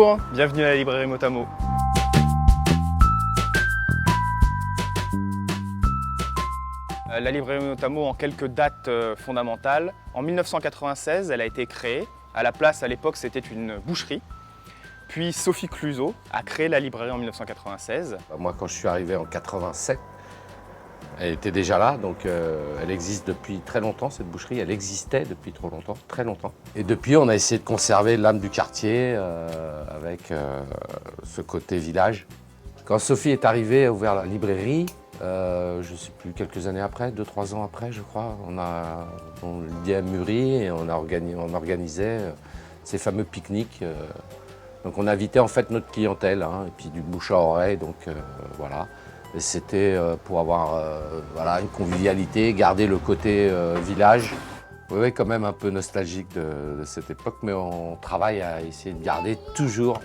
Bonjour, bienvenue à la librairie Motamo. La librairie Motamo en quelques dates fondamentales. En 1996, elle a été créée. À la place, à l'époque, c'était une boucherie. Puis Sophie Cluzot a créé la librairie en 1996. Moi, quand je suis arrivé en 87, elle était déjà là, donc elle existe depuis très longtemps, cette boucherie. Elle existait depuis trop longtemps, très longtemps. Et depuis, on a essayé de conserver l'âme du quartier avec ce côté village. Quand Sophie est arrivée, elle a ouvert la librairie. Je ne sais plus, quelques années après, 2-3 ans après, je crois, l'idée a mûri et on organisait ces fameux pique-niques. Donc on invitait en fait notre clientèle, et puis du bouche à oreille, donc voilà. Et c'était pour avoir voilà, une convivialité, garder le côté village. Oui, quand même un peu nostalgique de cette époque, mais on travaille à essayer de garder toujours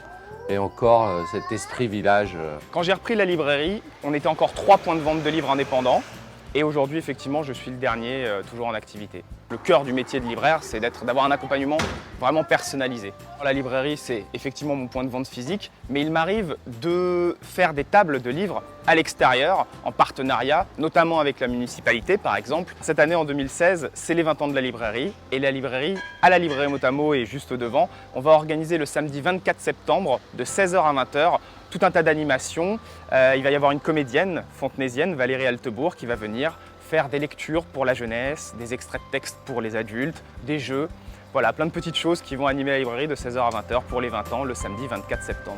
et encore cet esprit village. Quand j'ai repris la librairie, on était encore 3 points de vente de livres indépendants. Et aujourd'hui, effectivement, je suis le dernier, toujours en activité. Le cœur du métier de libraire, c'est d'avoir un accompagnement vraiment personnalisé. La librairie, c'est effectivement mon point de vente physique, mais il m'arrive de faire des tables de livres à l'extérieur, en partenariat, notamment avec la municipalité, par exemple. Cette année, en 2016, c'est les 20 ans de la librairie. Et la librairie, à la librairie Motamo et juste devant, on va organiser le samedi 24 septembre, de 16h à 20h, tout un tas d'animations. Il va y avoir une comédienne fontenaisienne, Valérie Altebourg, qui va venir faire des lectures pour la jeunesse, des extraits de textes pour les adultes, des jeux. Voilà, plein de petites choses qui vont animer la librairie de 16h à 20h pour les 20 ans, le samedi 24 septembre.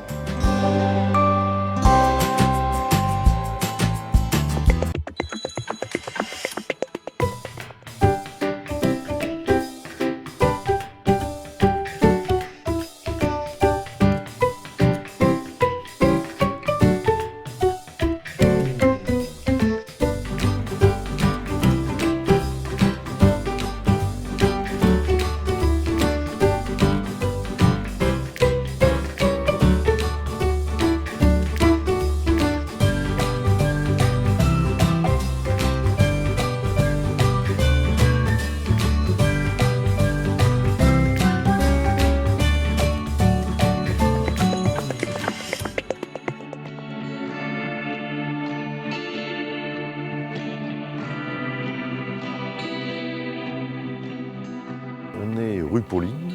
On est rue Pauline,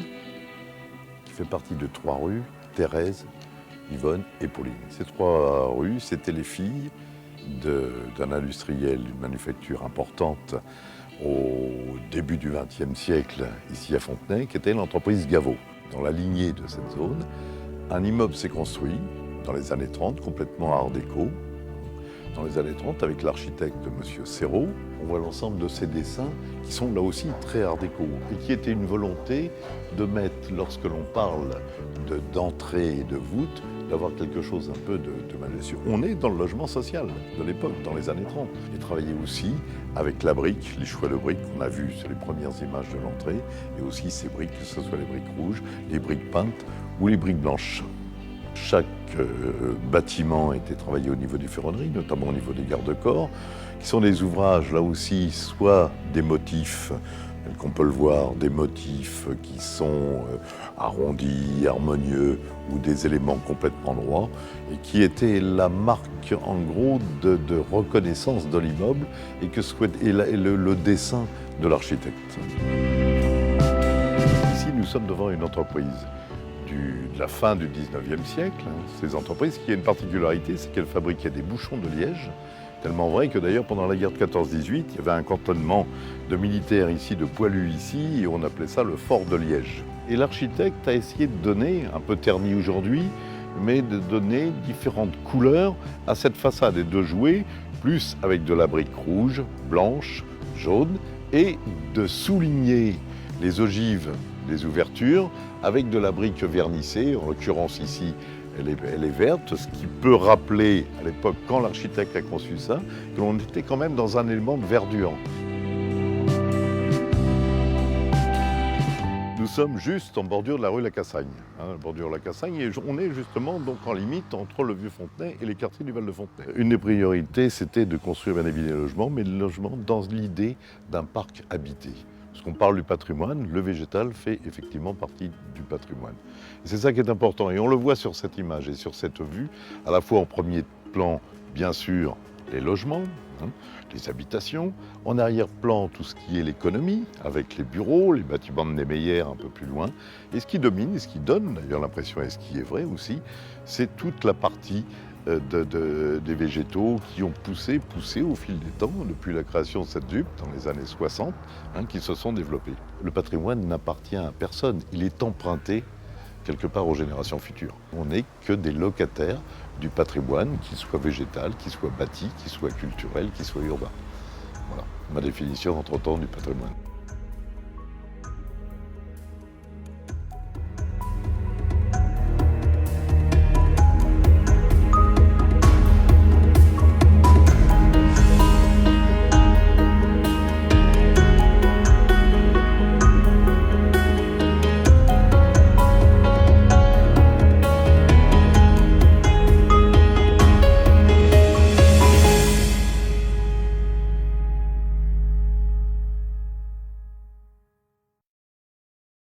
qui fait partie de 3 rues, Thérèse, Yvonne et Pauline. Ces 3 rues, c'était les filles d'un industriel, d'une manufacture importante au début du XXe siècle, ici à Fontenay, qui était l'entreprise Gaveau. Dans la lignée de cette zone, un immeuble s'est construit dans les années 30, complètement art déco. Dans les années 30, avec l'architecte M. Serrault, on voit l'ensemble de ces dessins qui sont là aussi très art déco et qui était une volonté de mettre, lorsque l'on parle d'entrée et de voûte, d'avoir quelque chose un peu de majestueux. On est dans le logement social de l'époque, dans les années 30. Et travailler aussi avec la brique, les choix de briques qu'on a vus sur les premières images de l'entrée, et aussi ces briques, que ce soit les briques rouges, les briques peintes ou les briques blanches. Chaque bâtiment était travaillé au niveau des ferronneries, notamment au niveau des garde-corps, qui sont des ouvrages, là aussi, soit des motifs, qu'on peut le voir, des motifs qui sont arrondis, harmonieux, ou des éléments complètement droits, et qui étaient la marque, en gros, de reconnaissance de l'immeuble, et le dessin de l'architecte. Ici, nous sommes devant une entreprise de la fin du 19e siècle. Ces entreprises qui a une particularité, c'est qu'elles fabriquaient des bouchons de liège, tellement vrai que d'ailleurs pendant la guerre de 14-18, il y avait un cantonnement de militaires ici, de poilus ici, et on appelait ça le fort de Liège. Et l'architecte a essayé de donner, un peu terni aujourd'hui, mais de donner différentes couleurs à cette façade et de jouer plus avec de la brique rouge, blanche, jaune, et de souligner les ogives des ouvertures avec de la brique vernissée, en l'occurrence ici elle est verte, ce qui peut rappeler à l'époque, quand l'architecte a conçu ça, que l'on était quand même dans un élément de verdure. Nous sommes juste en bordure de la rue La Cassagne, bordure de la Cassagne, et on est justement donc en limite entre le Vieux-Fontenay et les quartiers du Val-de-Fontenay. Une des priorités, c'était de construire bien évidemment des logements, mais des logements dans l'idée d'un parc habité. Lorsqu'on parle du patrimoine, le végétal fait effectivement partie du patrimoine. Et c'est ça qui est important. Et on le voit sur cette image et sur cette vue, à la fois en premier plan, bien sûr, les logements, les habitations. En arrière-plan, tout ce qui est l'économie, avec les bureaux, les bâtiments de Niemeyer un peu plus loin. Et ce qui domine, et ce qui donne d'ailleurs l'impression, et ce qui est vrai aussi, c'est toute la partie des végétaux qui ont poussé au fil des temps, depuis la création de cette ZUP dans les années 60, qui se sont développés. Le patrimoine n'appartient à personne, il est emprunté quelque part aux générations futures. On n'est que des locataires du patrimoine, qu'il soit végétal, qu'il soit bâti, qu'il soit culturel, qu'il soit urbain. Voilà ma définition entre-temps du patrimoine.